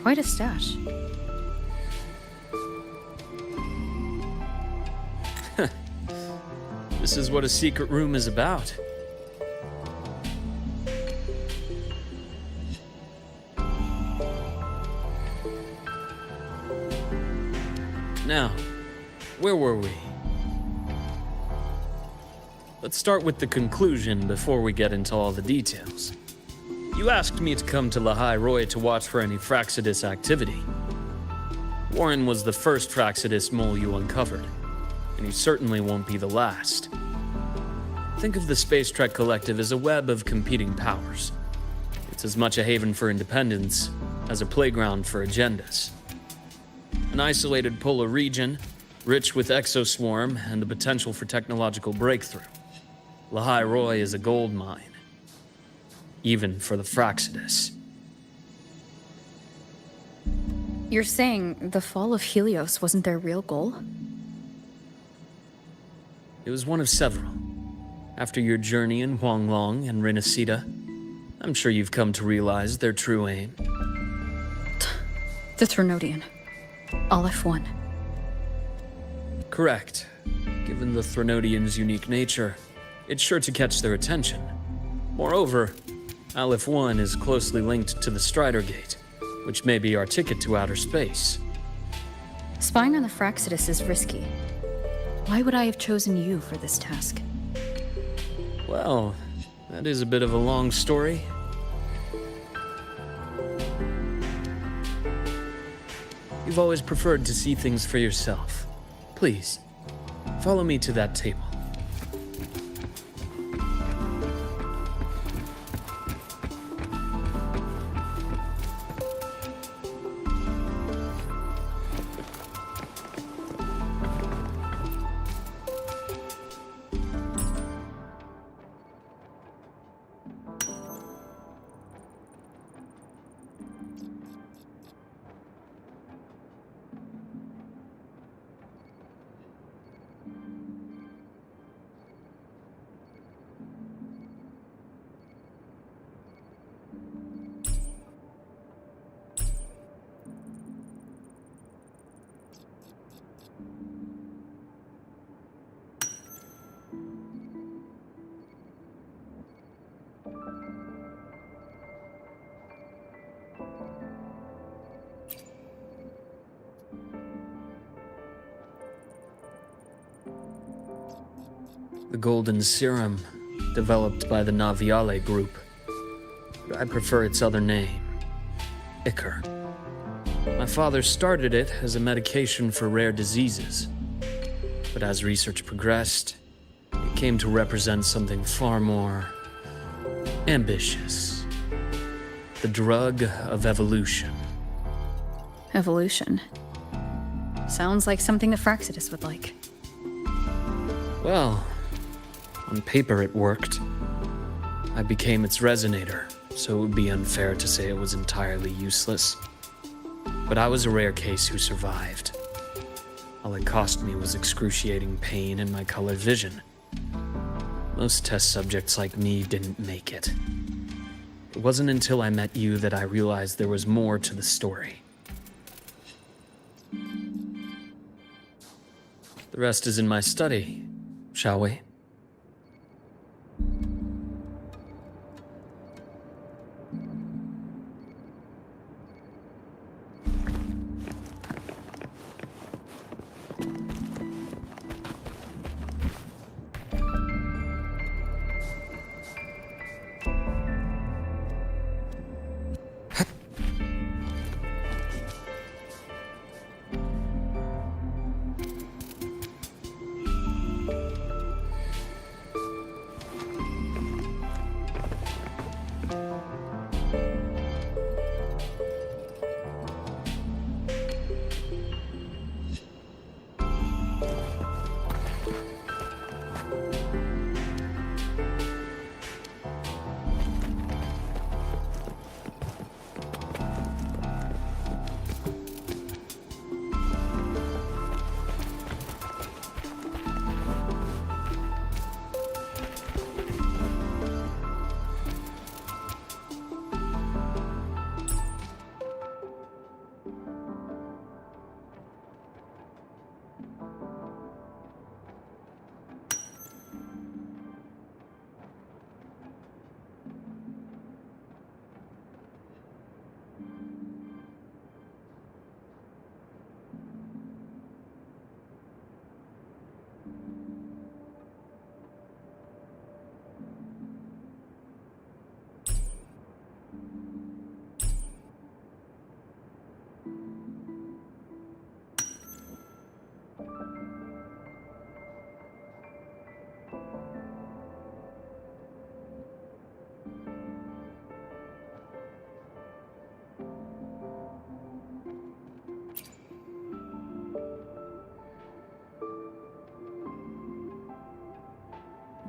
Quite a stash. This is what a secret room is about. Now, where were we? Let's start with the conclusion before we get into all the details. You asked me to come to Lahai Roy to watch for any Fraxidus activity. Warren was the first Fraxidus mole you uncovered, and he certainly won't be the last. Think of the Space Trek Collective as a web of competing powers. It's as much a haven for independence as a playground for agendas. An isolated polar region, rich with exoswarm and the potential for technological breakthrough. Lahai Roy is a gold mine, even for the Fraxidus. You're saying the fall of Helios wasn't their real goal? It was one of several. After your journey in Huanglong and Renacida, I'm sure you've come to realize their true aim. The Trinodian. Aleph 1. Correct. Given the Trinodian's unique nature, it's sure to catch their attention. Moreover, Aleph 1 is closely linked to the Strider Gate, which may be our ticket to outer space. Spying on the Fraxidus is risky. Why would I have chosen you for this task? Well, that is a bit of a long story. You've always preferred to see things for yourself. Please, follow me to that table. The golden serum, developed by the Naviale group. But I prefer its other name, Ichor. My father started it as a medication for rare diseases. But as research progressed, it came to represent something far more ambitious. The drug of evolution. Evolution. Sounds like something the Fraxidus would like. Well, on paper it worked. I became its resonator, so it would be unfair to say it was entirely useless. But I was a rare case who survived. All it cost me was excruciating pain and my colored vision. Most test subjects like me didn't make it. It wasn't until I met you that I realized there was more to the story. The rest is in my study, shall we?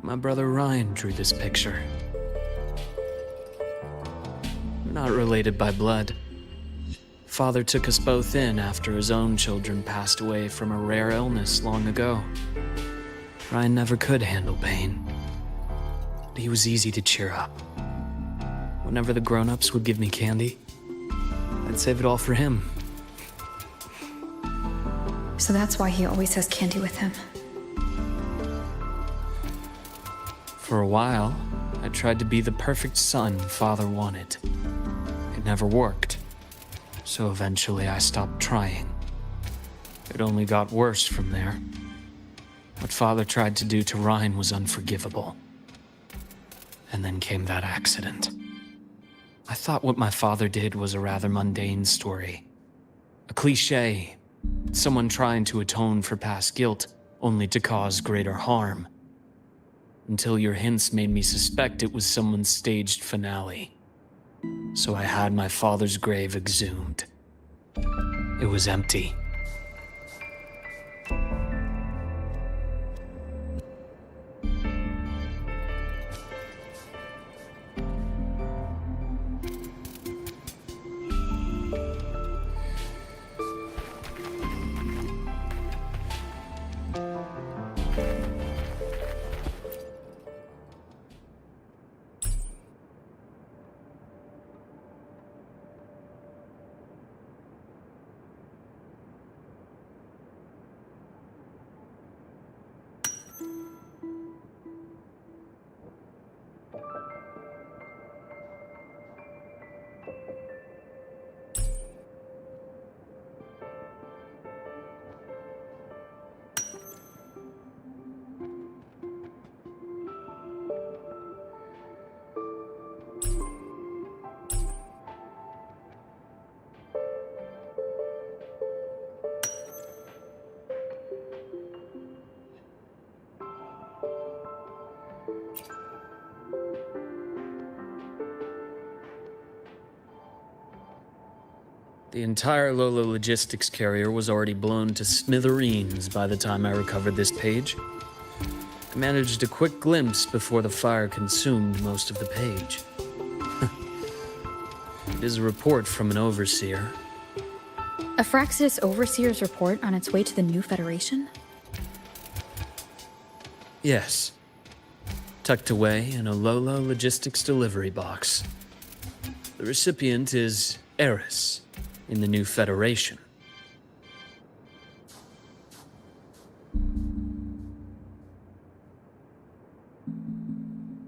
My brother Ryan drew this picture. We're not related by blood. Father took us both in after his own children passed away from a rare illness long ago. Ryan never could handle pain, but he was easy to cheer up. Whenever the grown-ups would give me candy, I'd save it all for him. So that's why he always has candy with him. For a while, I tried to be the perfect son Father wanted. It never worked, so eventually I stopped trying. It only got worse from there. What Father tried to do to Ryan was unforgivable. And then came that accident. I thought what my father did was a rather mundane story. A cliché. Someone trying to atone for past guilt, only to cause greater harm. Until your hints made me suspect it was someone's staged finale. So I had my father's grave exhumed. It was empty. The entire Lola logistics carrier was already blown to smithereens by the time I recovered this page. I managed a quick glimpse before the fire consumed most of the page. It is a report from an overseer. A Fraxidus overseer's report on its way to the new Federation? Yes. Tucked away in a Lola logistics delivery box. The recipient is Eris in the new Federation.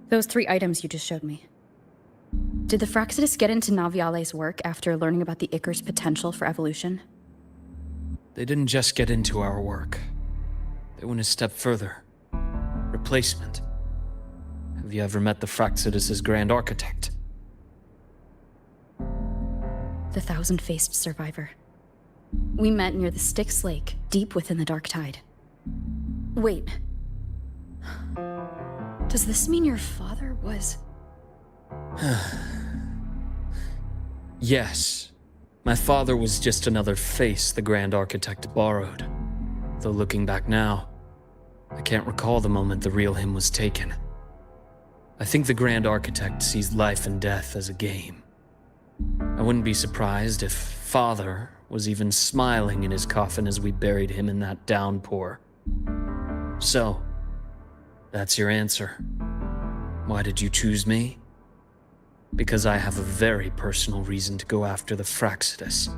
Those 3 items you just showed me. Did the Fraxidus get into Naviale's work after learning about the Icar's potential for evolution? They didn't just get into our work. They went a step further. Replacement. Have you ever met the Fraxidus' Grand Architect? The thousand-faced survivor. We met near the Styx Lake, deep within the Dark Tide. Wait. Does this mean your father was... Yes. My father was just another face the Grand Architect borrowed. Though looking back now, I can't recall the moment the real him was taken. I think the Grand Architect sees life and death as a game. I wouldn't be surprised if Father was even smiling in his coffin as we buried him in that downpour. So, that's your answer. Why did you choose me? Because I have a very personal reason to go after the Fraxidus.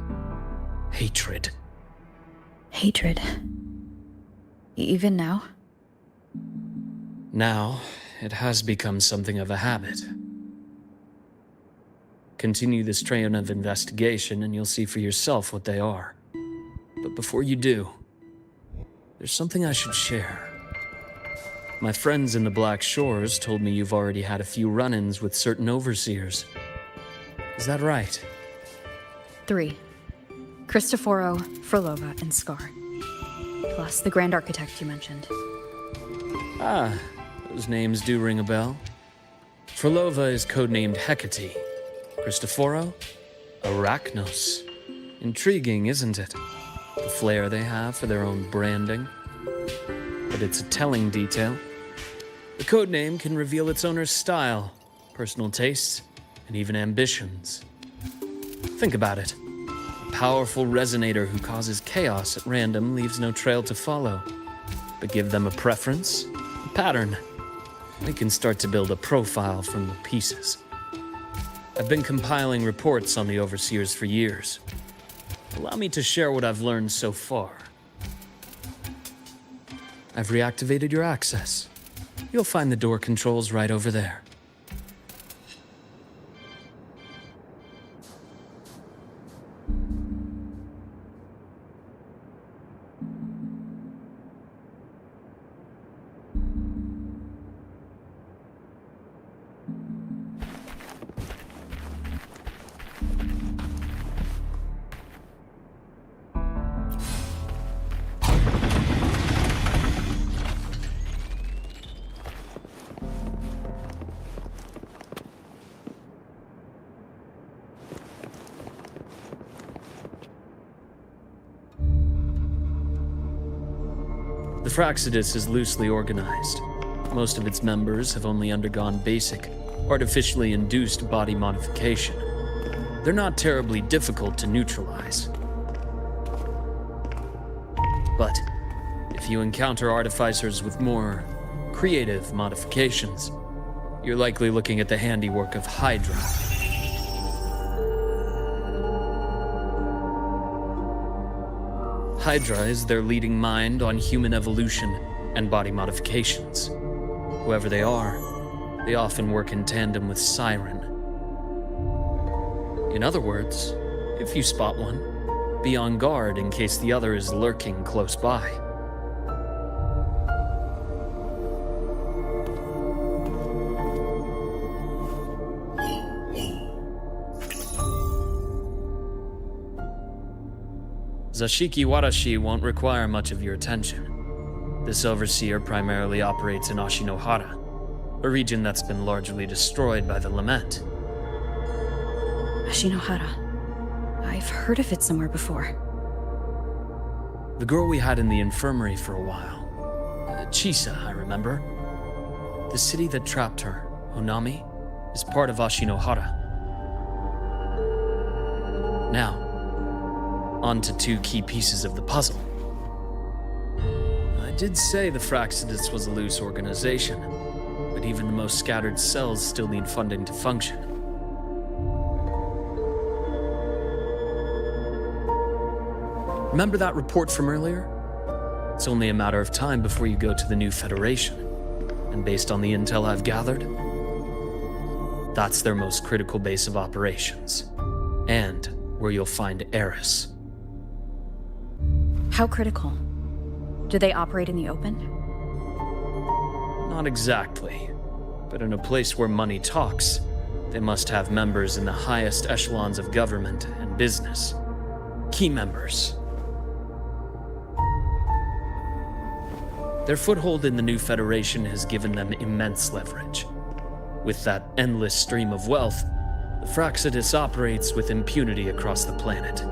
Hatred. Hatred. Even now? Now, it has become something of a habit. Continue this train of investigation and you'll see for yourself what they are. But before you do, there's something I should share. My friends in the Black Shores told me you've already had a few run-ins with certain overseers. Is that right? 3. Cristoforo, Frolova, and Scar. Plus the Grand Architect you mentioned. Ah, those names do ring a bell. Frolova is codenamed Hecate. Cristoforo? Arachnos. Intriguing, isn't it? The flair they have for their own branding. But it's a telling detail. The codename can reveal its owner's style, personal tastes, and even ambitions. Think about it. A powerful resonator who causes chaos at random leaves no trail to follow. But give them a preference, a pattern. We can start to build a profile from the pieces. I've been compiling reports on the Overseers for years. Allow me to share what I've learned so far. I've reactivated your access. You'll find the door controls right over there. The Fraxidus is loosely organized. Most of its members have only undergone basic, artificially induced body modification. They're not terribly difficult to neutralize. But if you encounter artificers with more creative modifications, you're likely looking at the handiwork of Hydra. Hydra is their leading mind on human evolution and body modifications. Whoever they are, they often work in tandem with Siren. In other words, if you spot one, be on guard in case the other is lurking close by. Zashiki Warashi won't require much of your attention. This overseer primarily operates in Ashinohara, a region that's been largely destroyed by the Lament. Ashinohara. I've heard of it somewhere before. The girl we had in the infirmary for a while. Chisa, I remember. The city that trapped her, Honami, is part of Ashinohara. Now, on to two key pieces of the puzzle. I did say the Fraxidus was a loose organization, but even the most scattered cells still need funding to function. Remember that report from earlier? It's only a matter of time before you go to the new Federation, and based on the intel I've gathered, that's their most critical base of operations, and where you'll find Eris. How critical? Do they operate in the open? Not exactly, but in a place where money talks, they must have members in the highest echelons of government and business. Key members. Their foothold in the new Federation has given them immense leverage. With that endless stream of wealth, the Fraxidus operates with impunity across the planet.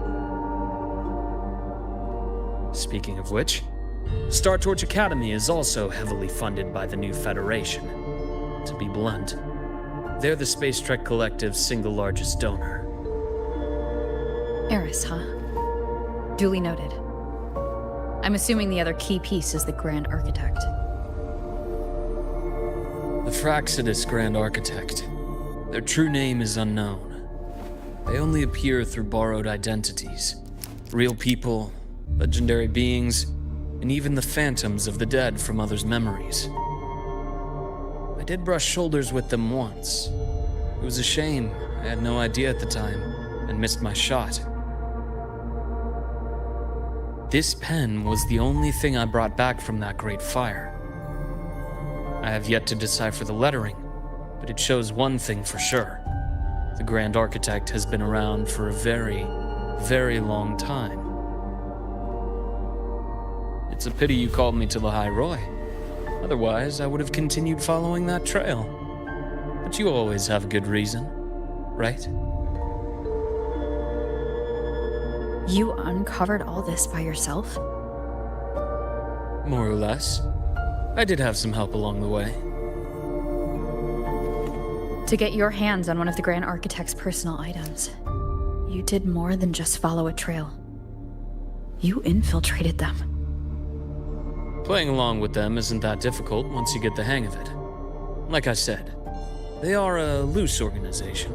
Speaking of which, Star Torch Academy is also heavily funded by the new Federation. To be blunt, they're the Space Trek Collective's single largest donor. Eris, huh? Duly noted. I'm assuming the other key piece is the Grand Architect. The Fraxidus Grand Architect. Their true name is unknown. They only appear through borrowed identities. Real people, legendary beings, and even the phantoms of the dead from others' memories. I did brush shoulders with them once. It was a shame. I had no idea at the time, and missed my shot. This pen was the only thing I brought back from that great fire. I have yet to decipher the lettering, but it shows one thing for sure. The Grand Architect has been around for a very, very long time. It's a pity you called me to Lahai Roy. Otherwise, I would have continued following that trail. But you always have a good reason, right? You uncovered all this by yourself? More or less. I did have some help along the way. To get your hands on one of the Grand Architect's personal items, you did more than just follow a trail. You infiltrated them. Playing along with them isn't that difficult once you get the hang of it. Like I said, they are a loose organization.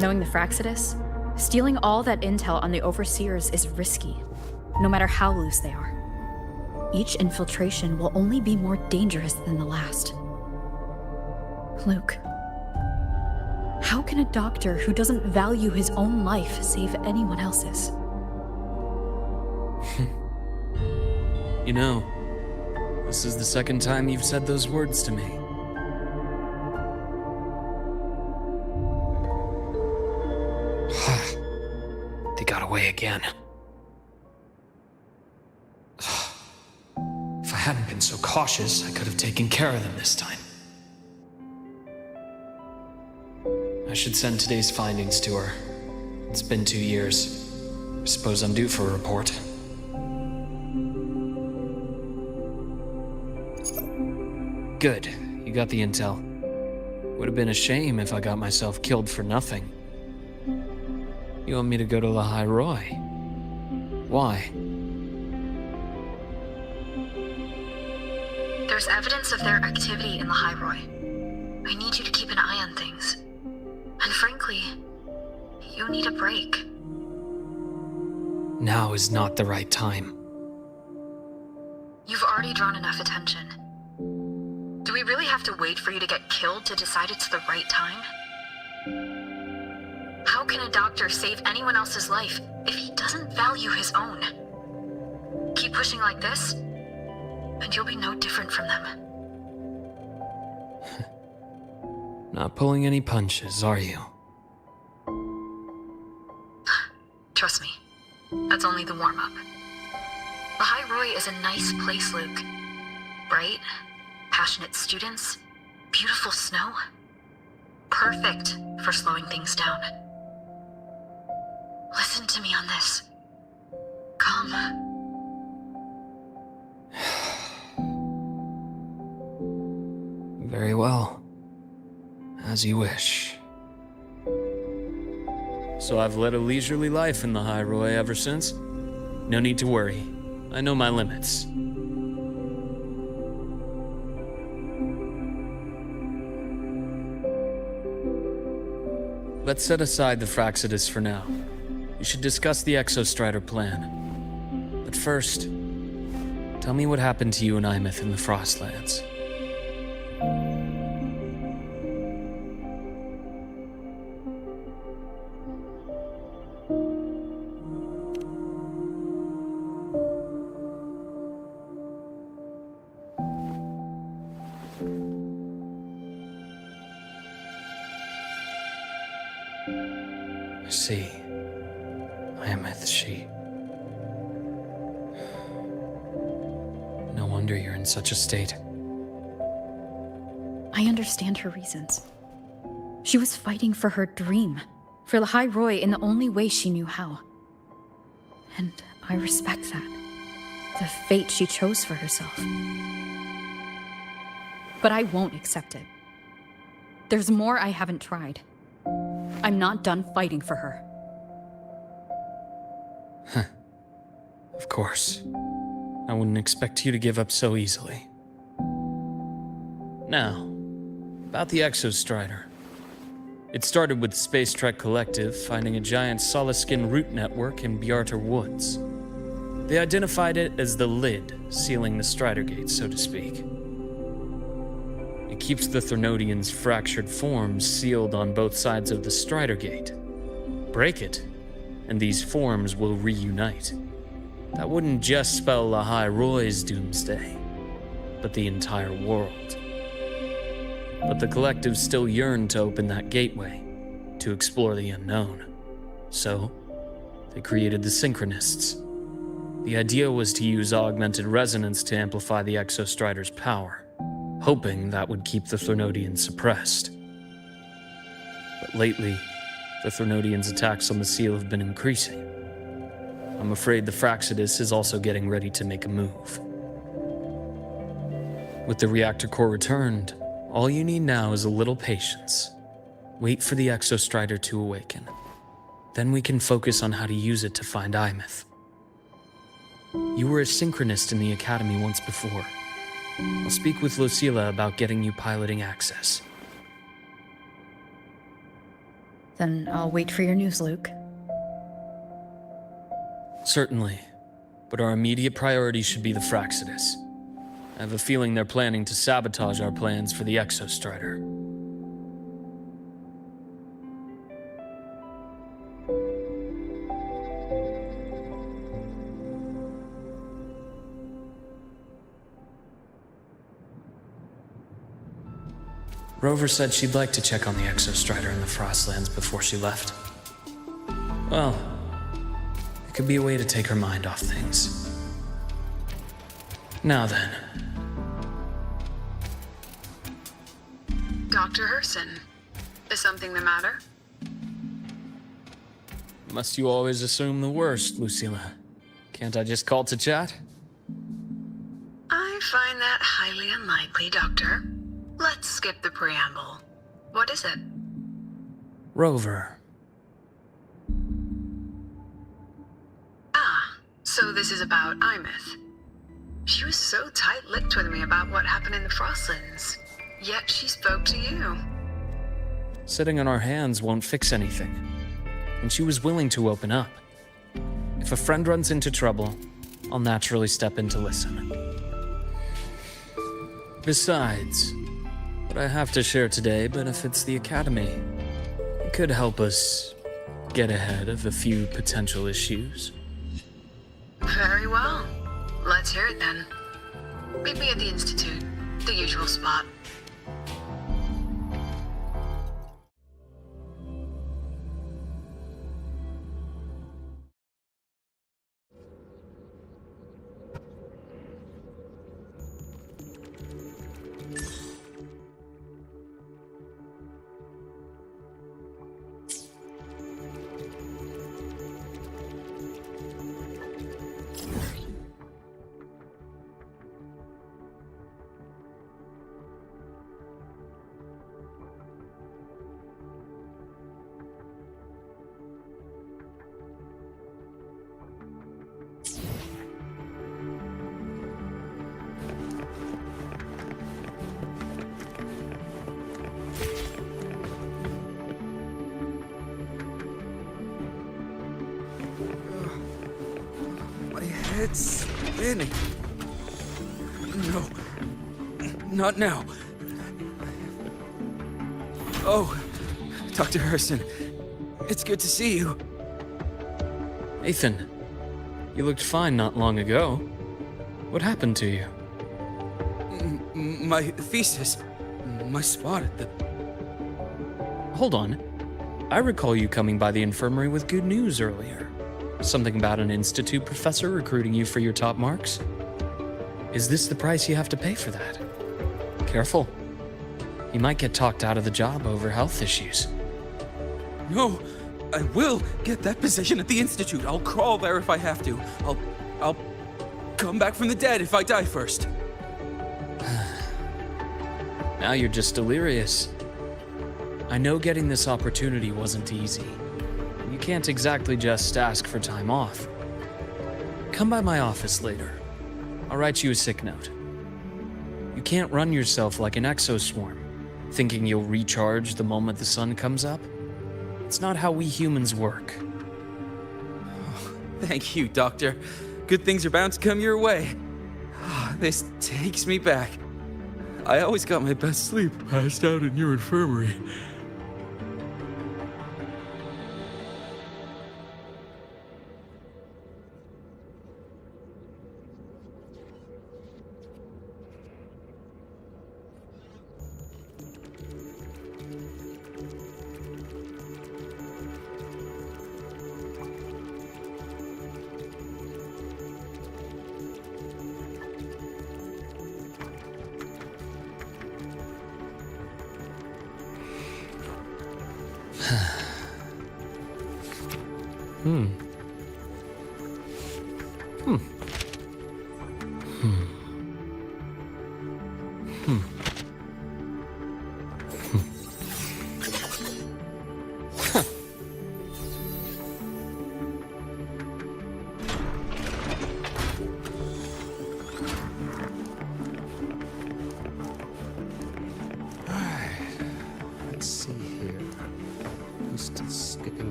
Knowing the Fraxidus, stealing all that intel on the Overseers is risky, no matter how loose they are. Each infiltration will only be more dangerous than the last. Luke, how can a doctor who doesn't value his own life save anyone else's? You know, this is the second time you've said those words to me. They got away again. If I hadn't been so cautious, I could have taken care of them this time. I should send today's findings to her. It's been 2 years. I suppose I'm due for a report. Good. You got the intel. Would have been a shame if I got myself killed for nothing. You want me to go to Lahai Roy? Why? There's evidence of their activity in Lahai Roy. I need you to keep an eye on things. And frankly, you need a break. Now is not the right time. You've already drawn enough attention. Do we really have to wait for you to get killed to decide it's the right time? How can a doctor save anyone else's life if he doesn't value his own? Keep pushing like this, and you'll be no different from them. Not pulling any punches, are you? Trust me, that's only the warm-up. Lahai Roy is a nice place, Luke. Bright, passionate students, beautiful snow. Perfect for slowing things down. Listen to me on this. Come. Very well. As you wish. So I've led a leisurely life in the High Roy ever since? No need to worry. I know my limits. Let's set aside the Fraxidus for now. We should discuss the Exostrider plan. But first, tell me what happened to you and Imeth in the Frostlands. I see. Imeth, she... No wonder you're in such a state. I understand her reasons. She was fighting for her dream, for Lahai Roy in the only way she knew how. And I respect that. The fate she chose for herself. But I won't accept it. There's more I haven't tried. I'm not done fighting for her. Of course. I wouldn't expect you to give up so easily. Now, about the Exostrider. It started with the Space Trek Collective finding a giant solid-skin root network in Bjarter Woods. They identified it as the lid, sealing the Strider Gate, so to speak. It keeps the Threnodians' fractured forms sealed on both sides of the Strider Gate. Break it, and these forms will reunite. That wouldn't just spell Lahai Roy's doomsday, but the entire world. But the Collective still yearned to open that gateway, to explore the unknown. So, they created the Synchronists. The idea was to use augmented resonance to amplify the Exostrider's power, hoping that would keep the Threnodians suppressed. But lately, the Threnodians' attacks on the seal have been increasing. I'm afraid the Fraxidus is also getting ready to make a move. With the reactor core returned, All you need now is a little patience. Wait for the exostrider to awaken. Then we can focus on how to use it to find Imeth. You were a synchronist in the academy once before. I'll speak with Lucilla about getting you piloting access. Then I'll wait for your news, Luke. Certainly. But our immediate priority should be the Fraxidus. I have a feeling they're planning to sabotage our plans for the exostrider. Rover said she'd like to check on the exostrider in the Frostlands before she left. Well, it could be a way to take her mind off things. Now then. Dr. Herson, is something the matter? Must you always assume the worst, Lucilla? Can't I just call to chat? I find that highly unlikely, Doctor. Let's skip the preamble. What is it? Rover. Ah, so this is about Imeth. She was so tight-lipped with me about what happened in the Frostlands, yet she spoke to you. Sitting on our hands won't fix anything. And she was willing to open up. If a friend runs into trouble, I'll naturally step in to listen. Besides, what I have to share today benefits the Academy. It could help us get ahead of a few potential issues. Very well. Let's hear it then. Meet me at the Institute, the usual spot. My head's spinning. No. Not now. Oh, Dr. Herson. It's good to see you. Ethan, you looked fine not long ago. What happened to you? My thesis. My spot at the... Hold on. I recall you coming by the infirmary with good news earlier. Something about an institute professor recruiting you for your top marks? Is this the price you have to pay for that? Careful. You might get talked out of the job over health issues. No, I will get that position at the Institute. I'll crawl there if I have to. I'll come back from the dead if I die first. Now you're just delirious. I know getting this opportunity wasn't easy. You can't exactly just ask for time off. Come by my office later. I'll write you a sick note. You can't run yourself like an exoswarm, thinking you'll recharge the moment the sun comes up. It's not how we humans work. Thank you, Doctor. Good things are bound to come your way. This takes me back. I always got my best sleep passed out in your infirmary.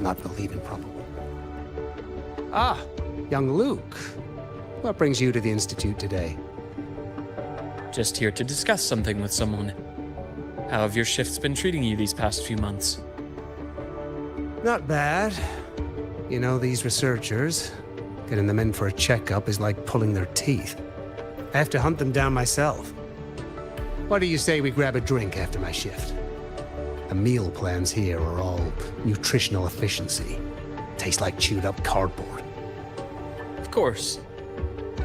not believe improbable. Ah, young Luke. What brings you to the Institute today? Just here to discuss something with someone. How have your shifts been treating you these past few months? Not bad. You know, these researchers, getting them in for a checkup is like pulling their teeth. I have to hunt them down myself. What do you say we grab a drink after my shift? The meal plans here are all nutritional efficiency. Taste like chewed up cardboard. Of course.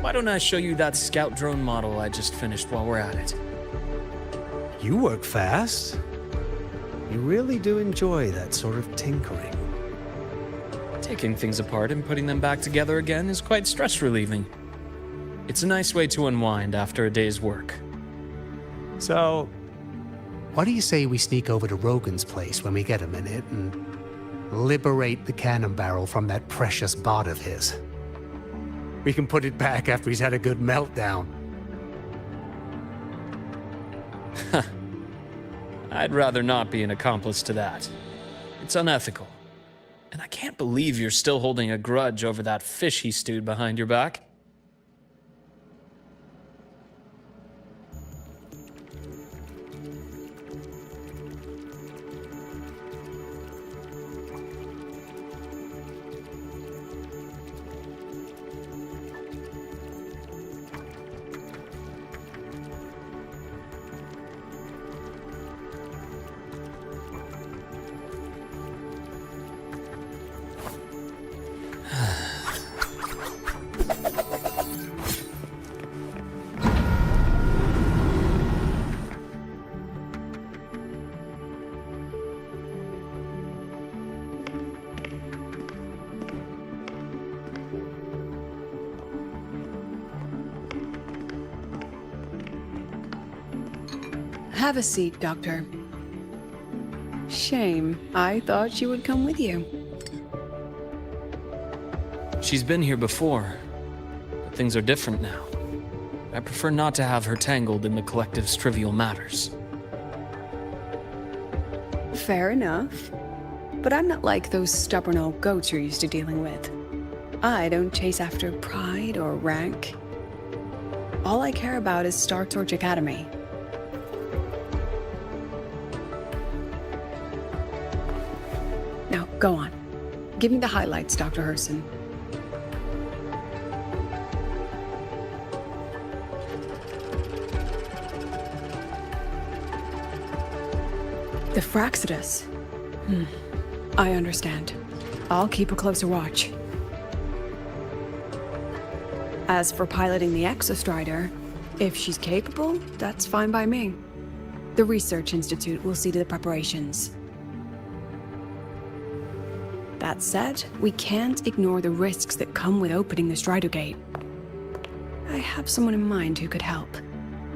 Why don't I show you that scout drone model I just finished while we're at it? You work fast. You really do enjoy that sort of tinkering. Taking things apart and putting them back together again is quite stress-relieving. It's a nice way to unwind after a day's work. So, what do you say we sneak over to Rogan's place when we get a minute and liberate the cannon barrel from that precious bot of his? We can put it back after he's had a good meltdown. I'd rather not be an accomplice to that. It's unethical. And I can't believe you're still holding a grudge over that fish he stewed behind your back. Have a seat, Doctor. Shame. I thought she would come with you. She's been here before, but things are different now. I prefer not to have her tangled in the collective's trivial matters. Fair enough. But I'm not like those stubborn old goats you're used to dealing with. I don't chase after pride or rank. All I care about is Star Torch Academy. Now, go on. Give me the highlights, Dr. Herson. The Fraxidus. I understand. I'll keep a closer watch. As for piloting the Exostrider, if she's capable, that's fine by me. The Research Institute will see to the preparations. That said, we can't ignore the risks that come with opening the Strider Gate. I have someone in mind who could help.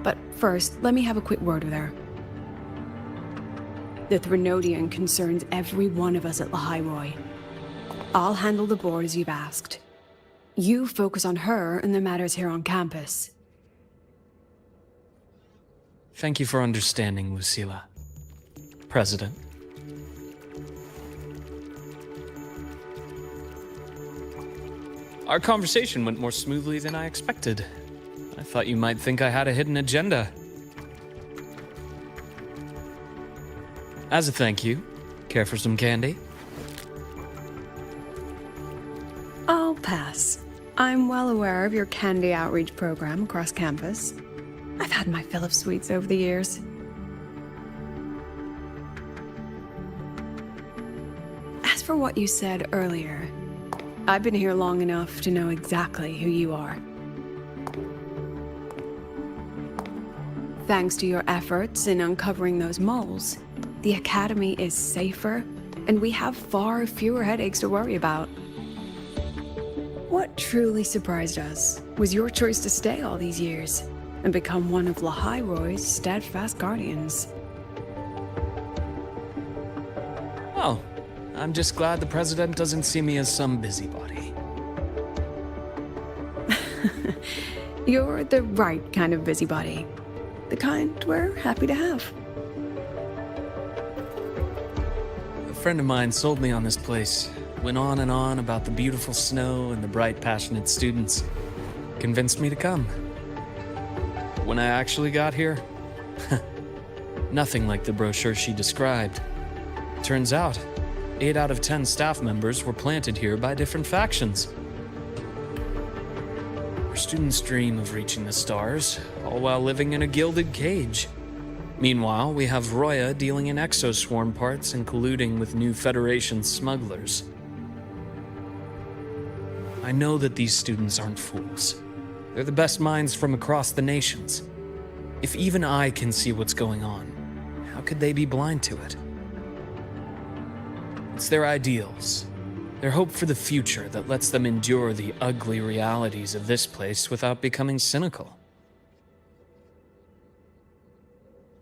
But first, let me have a quick word with her. The Threnodian concerns every one of us at Lahairoi. I'll handle the board as you've asked. You focus on her and the matters here on campus. Thank you for understanding, Lucilla. President. Our conversation went more smoothly than I expected. I thought you might think I had a hidden agenda. As a thank you, care for some candy? I'll pass. I'm well aware of your candy outreach program across campus. I've had my fill of sweets over the years. As for what you said earlier, I've been here long enough to know exactly who you are. Thanks to your efforts in uncovering those moles, the Academy is safer, and we have far fewer headaches to worry about. What truly surprised us was your choice to stay all these years and become one of Lahairoi's steadfast guardians. Well, I'm just glad the President doesn't see me as some busybody. You're the right kind of busybody. The kind we're happy to have. A friend of mine sold me on this place. Went on and on about the beautiful snow and the bright, passionate students. Convinced me to come. When I actually got here, nothing like the brochure she described. Turns out, 8 out of 10 staff members were planted here by different factions. Our students dream of reaching the stars, all while living in a gilded cage. Meanwhile, we have Roya dealing in exoswarm parts and colluding with new Federation smugglers. I know that these students aren't fools. They're the best minds from across the nations. If even I can see what's going on, how could they be blind to it? It's their ideals, their hope for the future that lets them endure the ugly realities of this place without becoming cynical.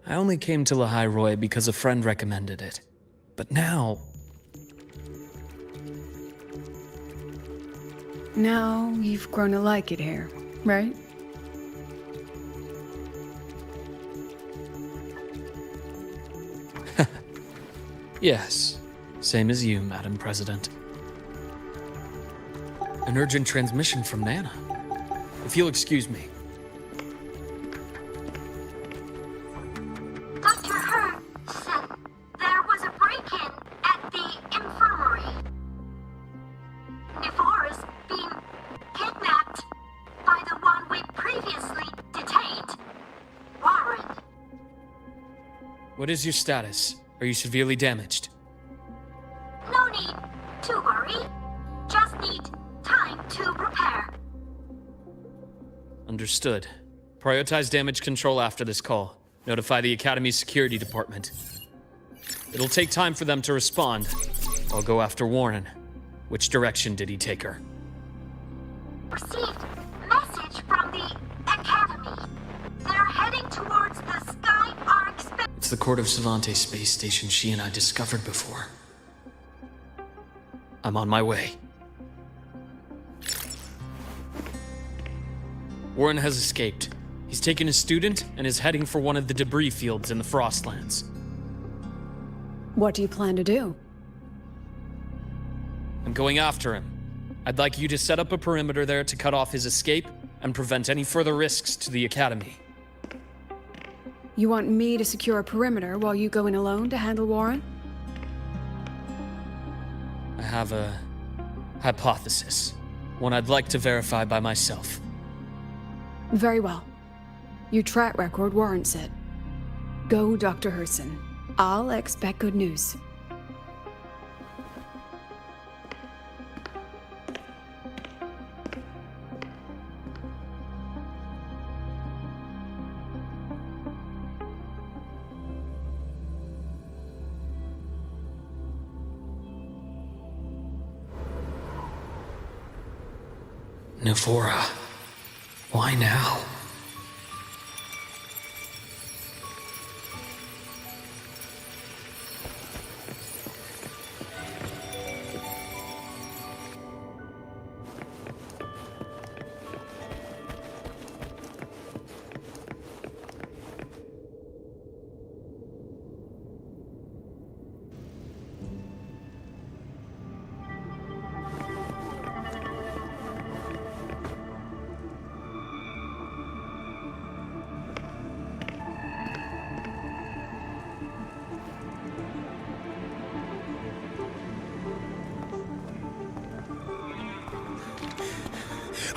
I only came to Lahai Roy because a friend recommended it. But now... Now you've grown to like it here, right? Yes, same as you, Madam President. An urgent transmission from Nana. If you'll excuse me. Dr. Hurd said there was a break-in at the infirmary. Nevora's being kidnapped by the one we previously detained, Warren. What is your status? Are you severely damaged? No need to worry. Just need time to repair. Understood. Prioritize damage control after this call. Notify the Academy's security department. It'll take time for them to respond. I'll go after Warren. Which direction did he take her? Received message from the Academy. They're heading towards the Sky Arc space. It's the Court of Savante space station she and I discovered before. I'm on my way. Warren has escaped. He's taken a student and is heading for one of the debris fields in the Frostlands. What do you plan to do? I'm going after him. I'd like you to set up a perimeter there to cut off his escape and prevent any further risks to the Academy. You want me to secure a perimeter while you go in alone to handle Warren? I have a hypothesis. One I'd like to verify by myself. Very well. Your track record warrants it. Go, Dr. Herson. I'll expect good news. Nevora. Why now?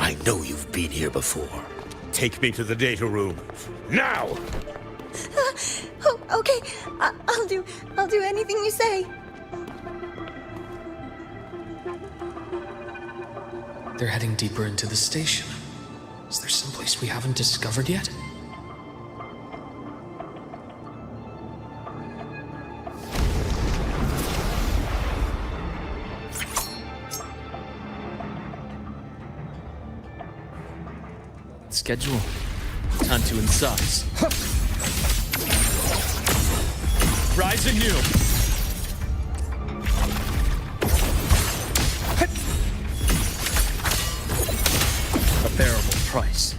I know you've been here before. Take me to the data room. Now! Oh, okay. I'll do anything you say. They're heading deeper into the station. Is there someplace we haven't discovered yet? Schedule. Time to incise. Rise anew. A bearable price.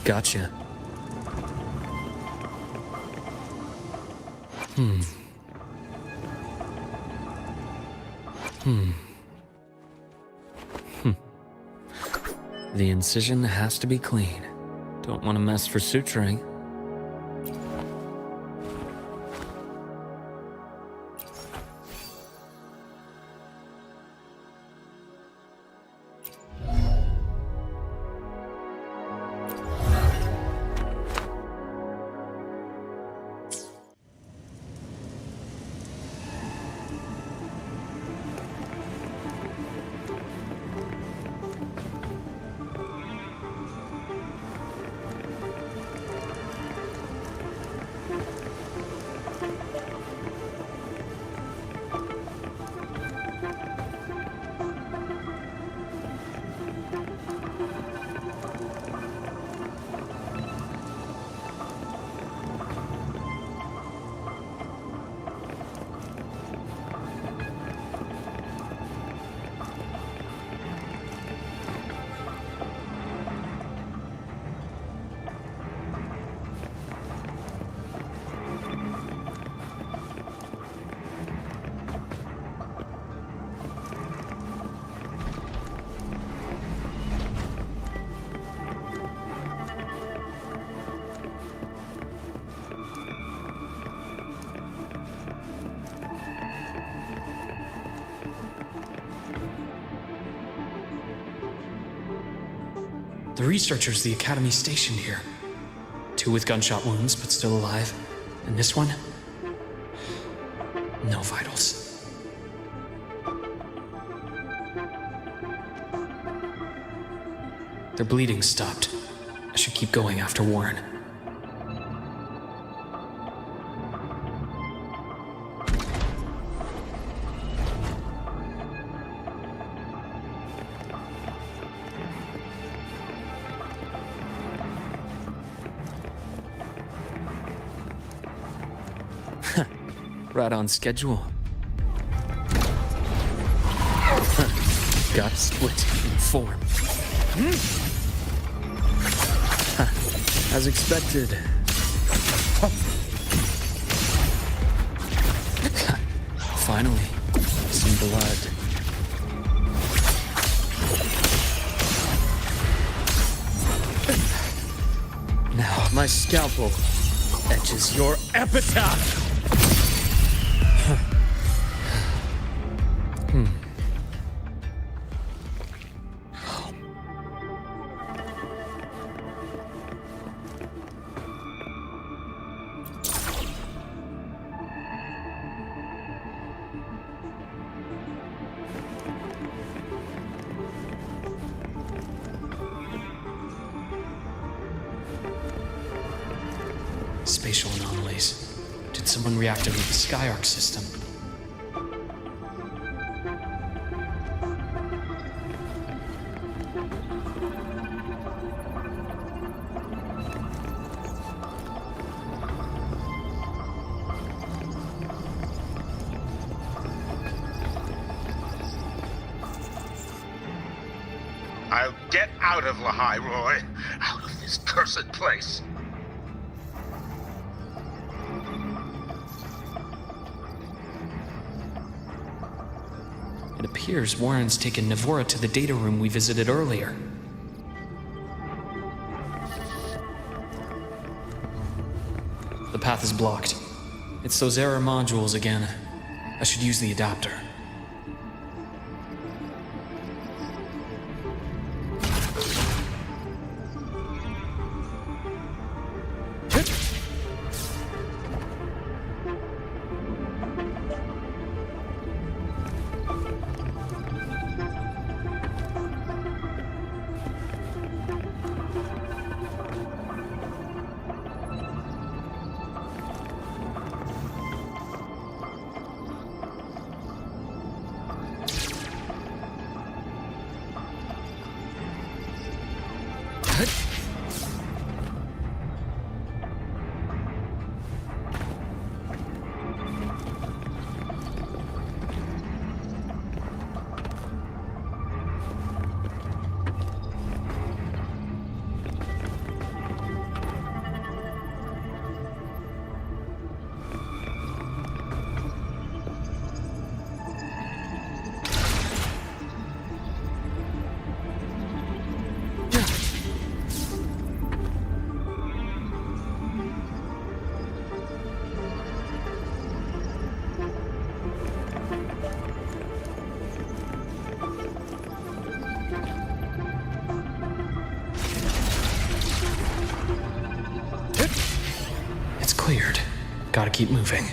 Gotcha. The incision has to be clean. Don't want to mess for suturing. The researchers the Academy stationed here. 2 with gunshot wounds, but still alive. And this one? No vitals. Their bleeding stopped. I should keep going after Warren. Right on schedule. Got split in form. As expected. Finally, some blood. Now my scalpel etches your epitaph. Spatial anomalies. Did someone reactivate the Skyark system? I'll get out of Lahai, Roy. Out of this cursed place. It appears Warren's taken Navora to the data room we visited earlier. The path is blocked. It's those error modules again. I should use the adapter. cleared. Gotta keep moving.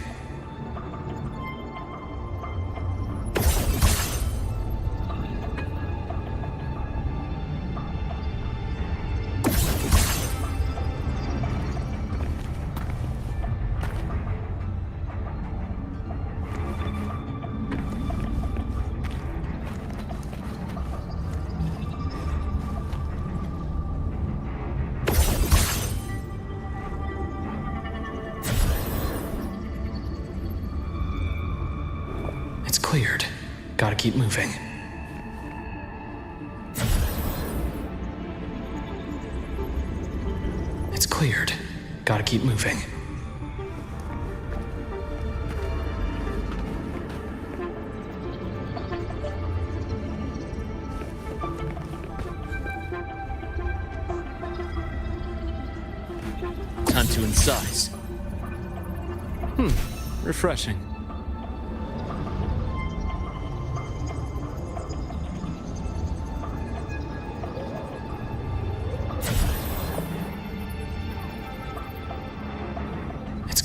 Cleared. Gotta keep moving. It's cleared. Gotta keep moving. Time to incise. Refreshing.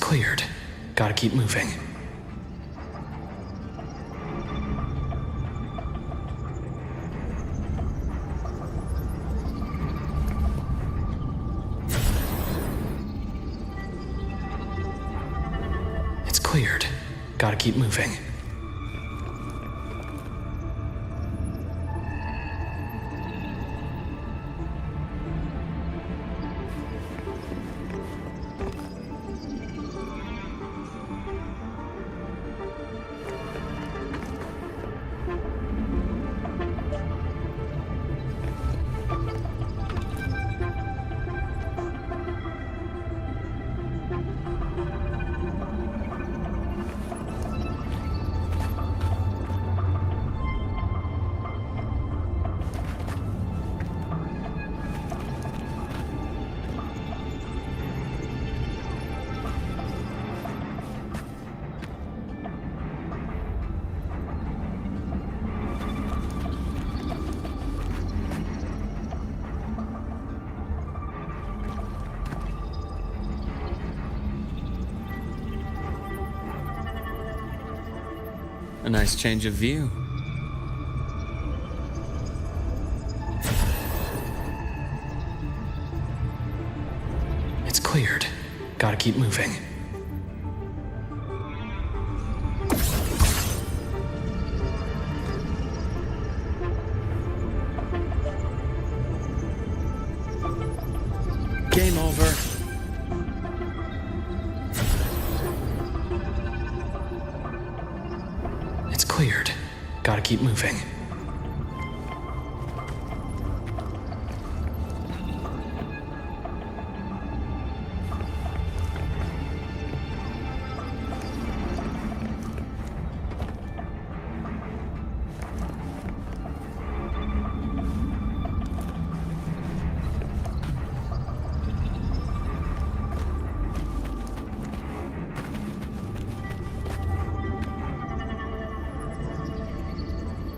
Cleared. Gotta keep moving. It's cleared. Gotta keep moving. A nice change of view. It's cleared. Gotta keep moving. Game over. It's cleared. Gotta keep moving.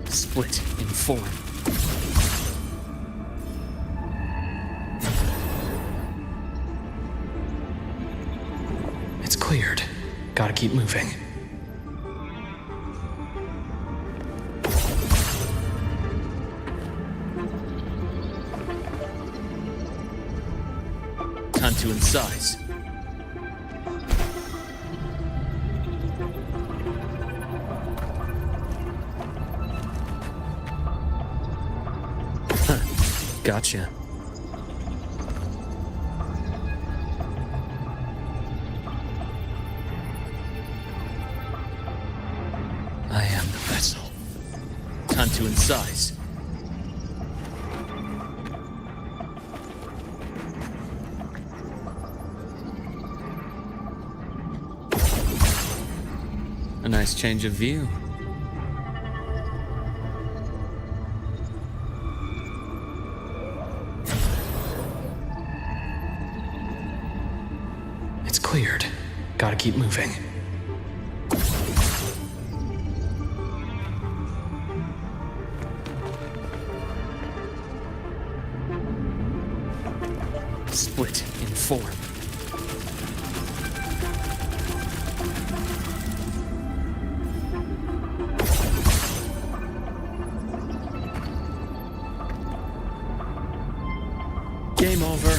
Split in form. It's cleared. Gotta keep moving. Time to incise. Gotcha. I am the vessel. Time to incise. A nice change of view. Cleared. Gotta keep moving. Split in form. Game over.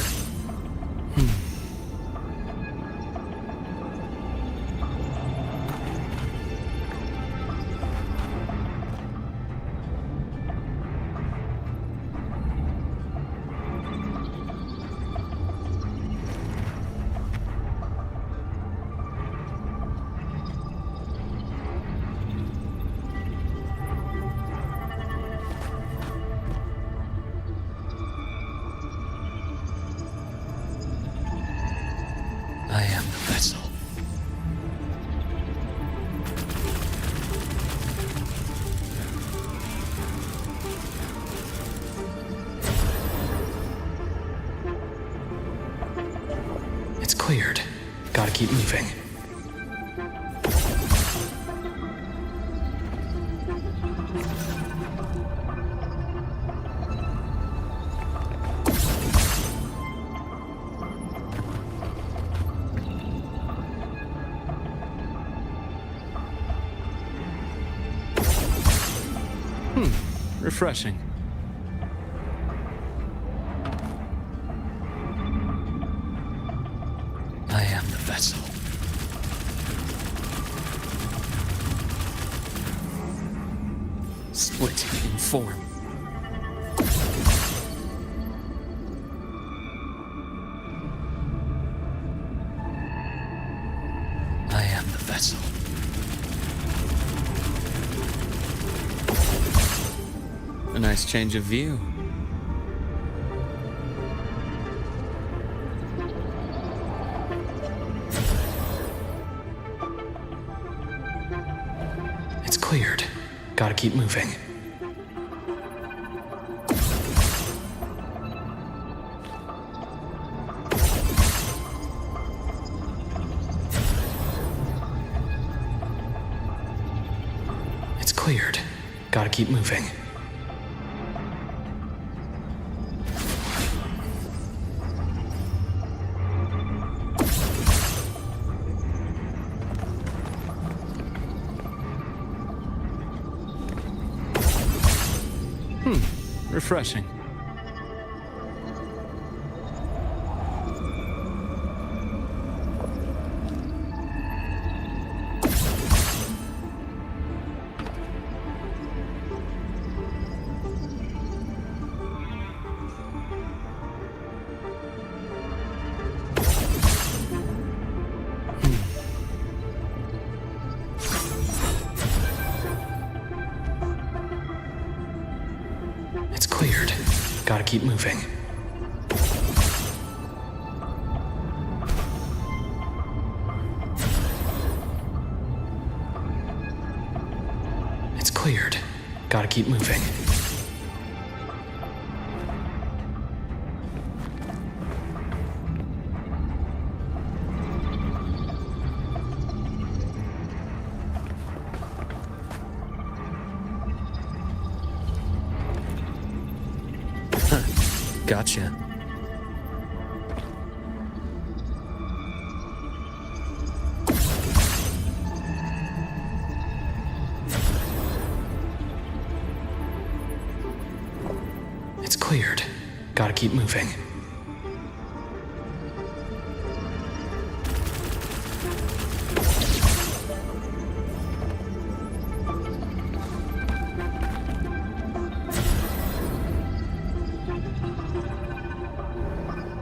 I am the vessel. It's cleared. Gotta keep moving. Refreshing. I am the vessel. Splitting in form. I am the vessel. A nice change of view. It's cleared. Gotta keep moving. It's cleared. Gotta keep moving. Refreshing. It's cleared. Gotta keep moving. It's cleared. Gotta keep moving. Gotcha. It's cleared. Gotta keep moving.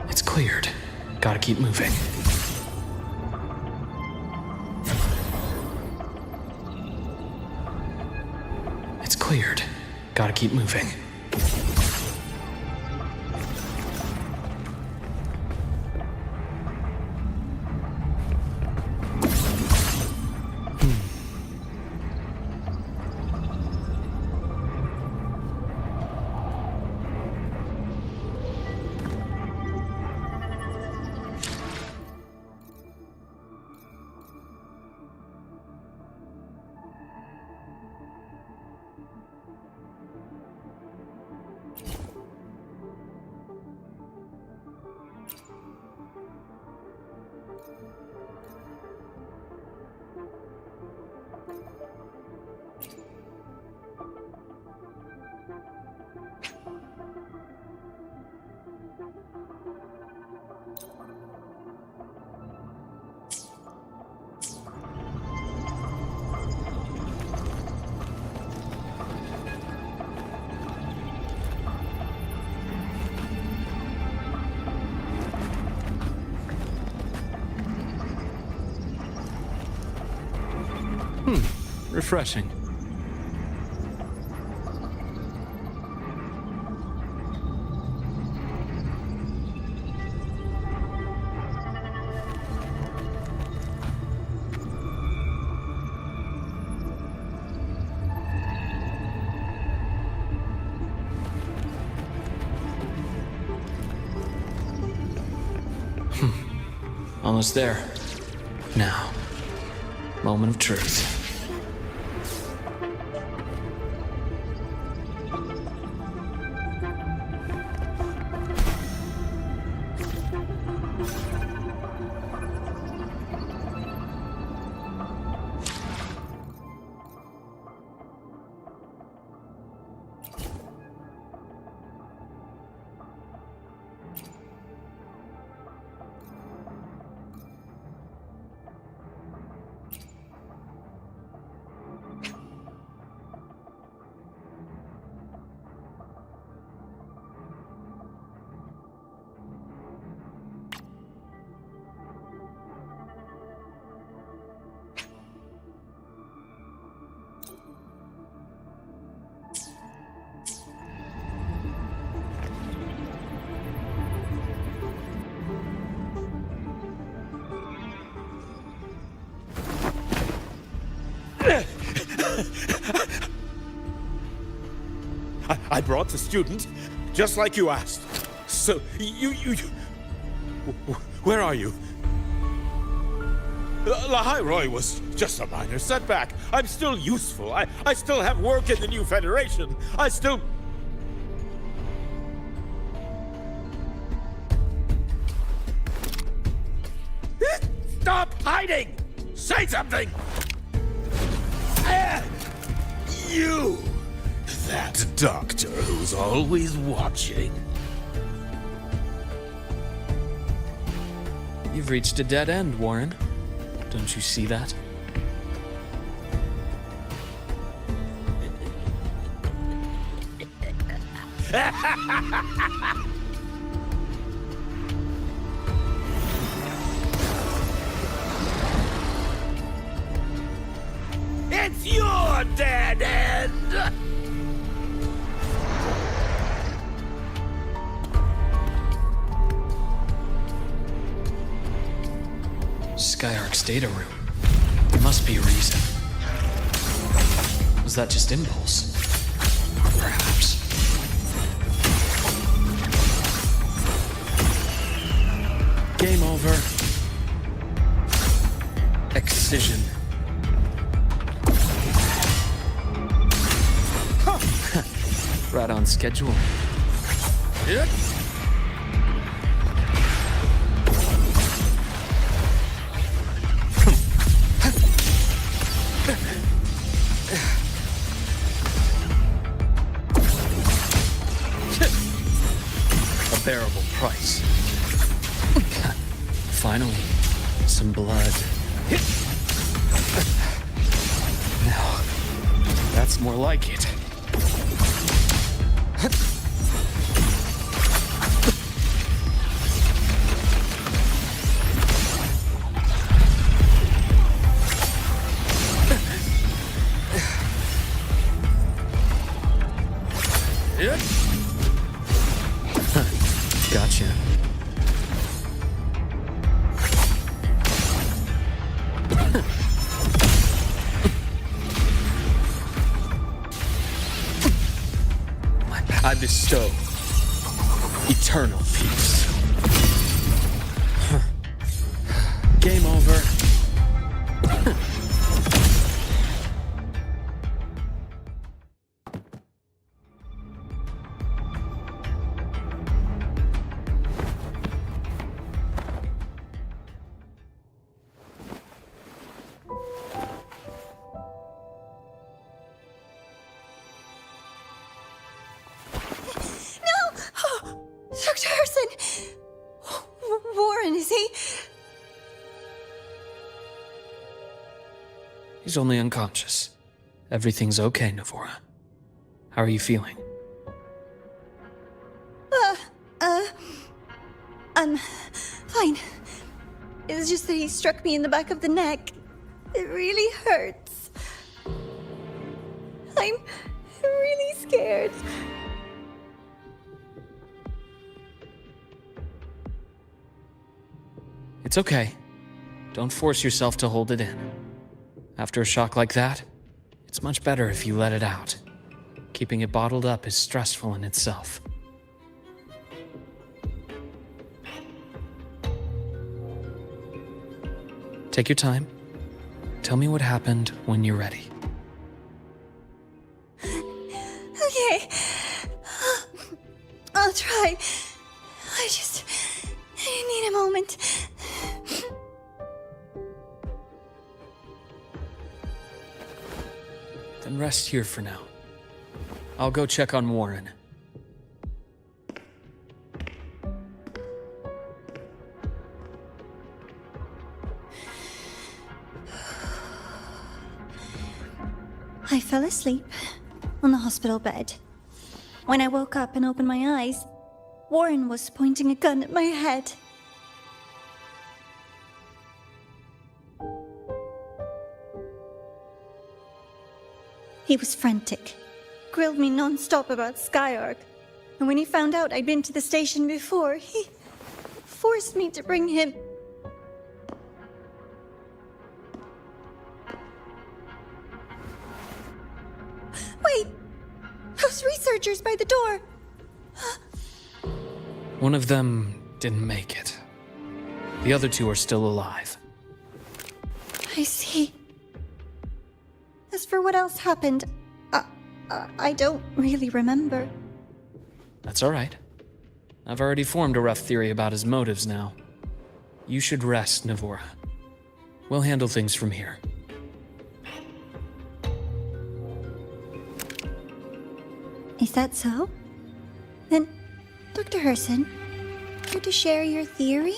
It's cleared. Gotta keep moving. It's cleared. Gotta keep moving. Refreshing. Almost there. Now, moment of truth. I brought the student, just like you asked. So, you... Where are you? Lahai Roy was just a minor setback. I'm still useful. I still have work in the new Federation. I still... Stop hiding! Say something! You! That doctor who's always watching. You've reached a dead end, Warren. Don't you see that? It's your dead end! Skyark's data room. There must be a reason. Was that just impulse? Or perhaps... Game over. Excision. Right on schedule. Yeah. A bearable price. Finally, some blood. Now, that's more like it. Gotcha. I bestow eternal peace. Game over. Dr. Harrison! Warren, is he? He's only unconscious. Everything's okay, Navora. How are you feeling? I'm fine. It's just that he struck me in the back of the neck. It really hurts. scared. It's okay. Don't force yourself to hold it in. After a shock like that, it's much better if you let it out. Keeping it bottled up is stressful in itself. Take your time. Tell me what happened when you're ready. Okay. I'll try. I need a moment. Then rest here for now. I'll go check on Warren. I fell asleep on the hospital bed. When I woke up and opened my eyes, Warren was pointing a gun at my head. He was frantic, grilled me non-stop about Skyark, and when he found out I'd been to the station before, he forced me to bring him. Wait! Those researchers by the door! One of them didn't make it. The other two are still alive. I see. As for what else happened, I don't really remember. That's all right. I've already formed a rough theory about his motives now. You should rest, Navora. We'll handle things from here. Is that so? Then, Dr. Herson, care to share your theory?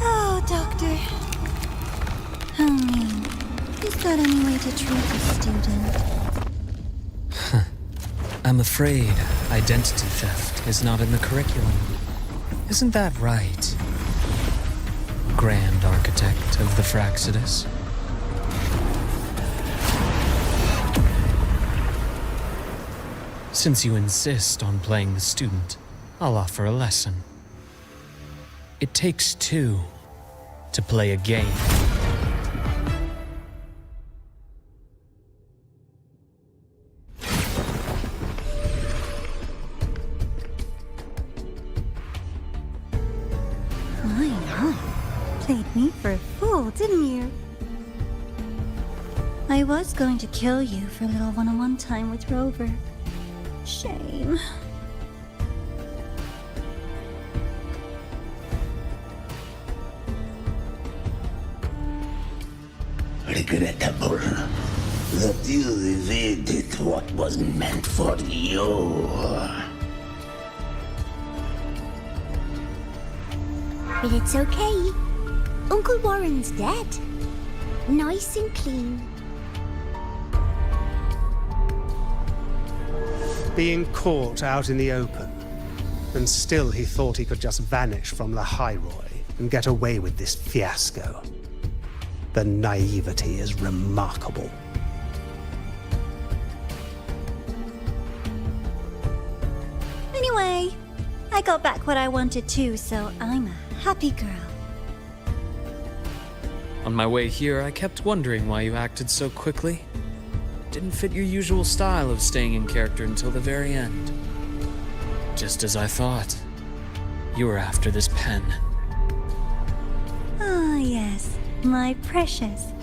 Oh, Doctor. How mean. Is that any way to treat a student? I'm afraid identity theft is not in the curriculum. Isn't that right, Grand Architect of the Fraxidus? Since you insist on playing the student, I'll offer a lesson. It takes two to play a game. My. Played me for a fool, didn't you? I was going to kill you for a little one-on-one time with Rover. Shame. Regrettable that you evaded what was meant for you. But it's okay. Uncle Warren's dead. Nice and clean. Being caught out in the open, and still he thought he could just vanish from Lahairoi and get away with this fiasco. The naivety is remarkable. Anyway, I got back what I wanted too, so I'm a happy girl. On my way here, I kept wondering why you acted so quickly. Didn't fit your usual style of staying in character until the very end. Just as I thought. You were after this pen. Ah, yes, my precious.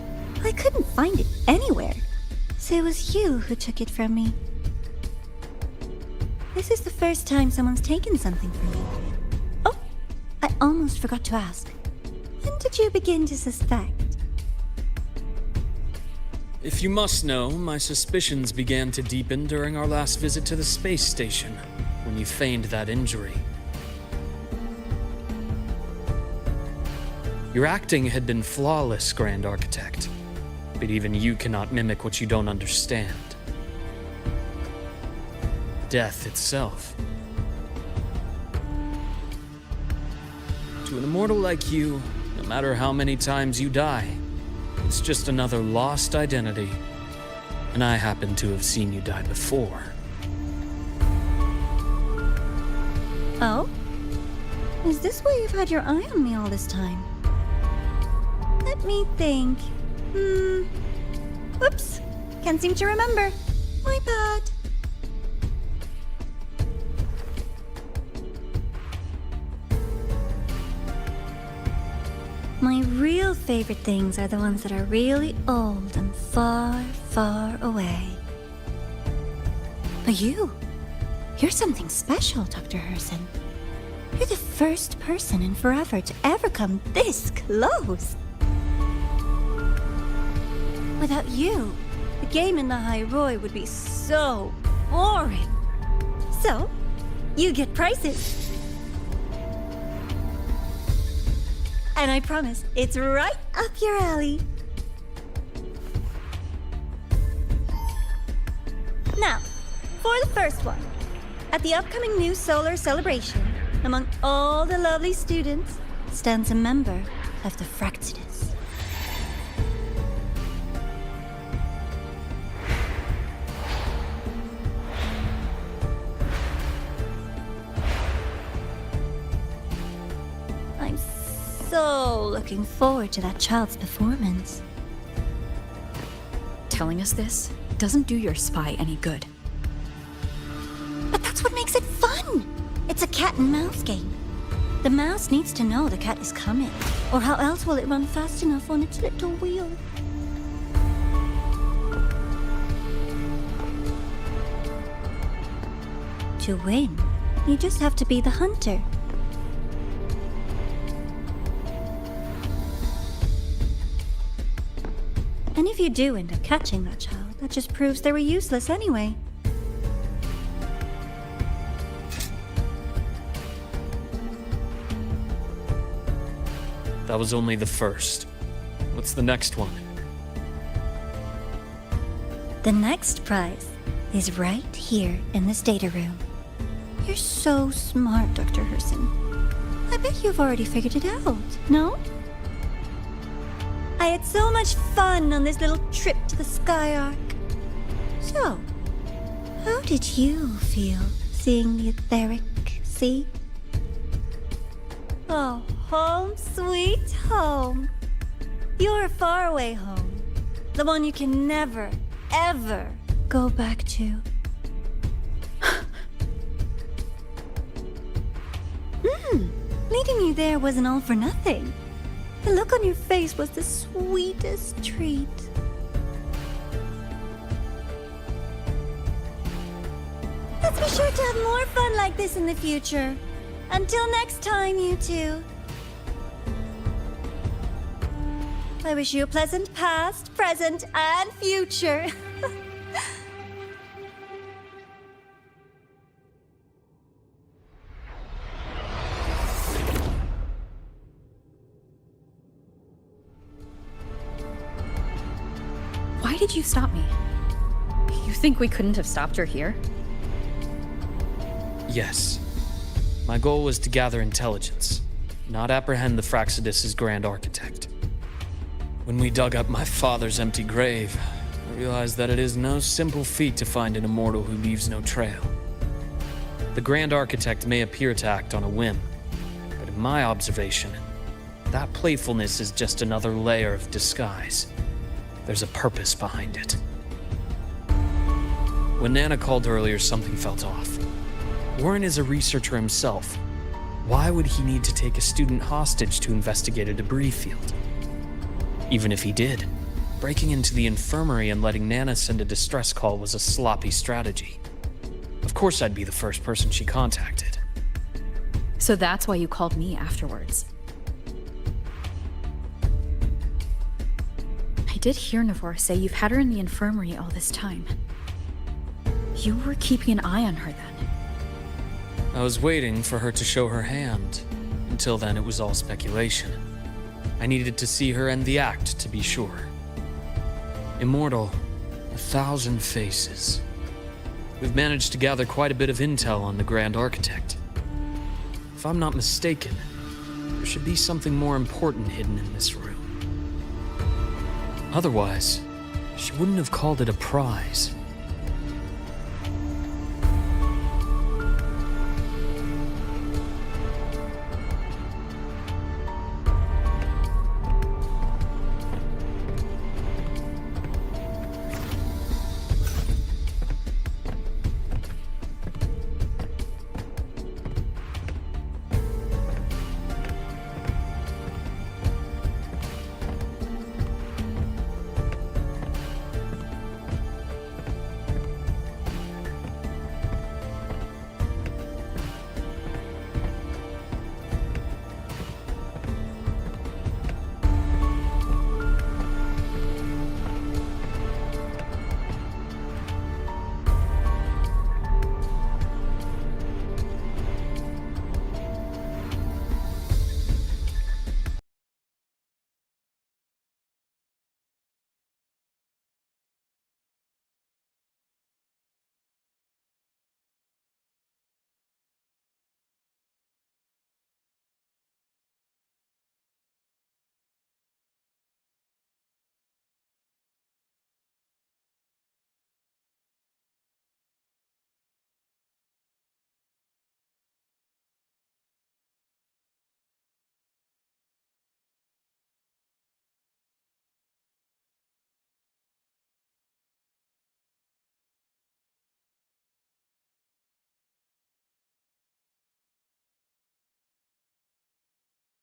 I couldn't find it anywhere, so it was you who took it from me. This is the first time someone's taken something from me. Oh, I almost forgot to ask. When did you begin to suspect? If you must know, my suspicions began to deepen during our last visit to the space station, when you feigned that injury. Your acting had been flawless, Grand Architect, but even you cannot mimic what you don't understand. Death itself. To an immortal like you, no matter how many times you die, it's just another lost identity. And I happen to have seen you die before. Oh? Is this why you've had your eye on me all this time? Let me think. Whoops. Can't seem to remember. My bad. My real favorite things are the ones that are really old and far, far away. But you're something special, Dr. Herson. You're the first person in forever to ever come this close. Without you, the game in the High Roy would be so boring. So, you get prizes. And I promise, it's right up your alley. Now, for the first one. At the upcoming new solar celebration, among all the lovely students, stands a member of the Fractidus. I'm so looking forward to that child's performance. Telling us this doesn't do your spy any good. But that's what makes it fun! It's a cat and mouse game. The mouse needs to know the cat is coming, or how else will it run fast enough on its little wheel? To win, you just have to be the hunter. And if you do end up catching that child, that just proves they were useless anyway. That was only the first. What's the next one? The next prize is right here in this data room. You're so smart, Dr. Herson. I bet you've already figured it out, no? I had so much fun on this little trip to the Sky Arc. So, how did you feel seeing the etheric sea? Oh, home sweet home. Your faraway home. The one you can never, ever go back to. Meeting you there wasn't all for nothing. The look on your face was the sweetest treat. Let's be sure to have more fun like this in the future. Until next time, you two. I wish you a pleasant past, present, and future. Why did you stop me? You think we couldn't have stopped her here? Yes. My goal was to gather intelligence, not apprehend the Fractidus' Grand Architect. When we dug up my father's empty grave, I realized that it is no simple feat to find an immortal who leaves no trail. The Grand Architect may appear to act on a whim, but in my observation, that playfulness is just another layer of disguise. There's a purpose behind it. When Nana called earlier, something felt off. Warren is a researcher himself. Why would he need to take a student hostage to investigate a debris field? Even if he did, breaking into the infirmary and letting Nana send a distress call was a sloppy strategy. Of course I'd be the first person she contacted. So that's why you called me afterwards. I did hear Navor say you've had her in the infirmary all this time. You were keeping an eye on her then. I was waiting for her to show her hand. Until then, it was all speculation. I needed to see her end the act to be sure. Immortal, 1,000 faces. We've managed to gather quite a bit of intel on the Grand Architect. If I'm not mistaken, there should be something more important hidden in this room. Otherwise, she wouldn't have called it a prize.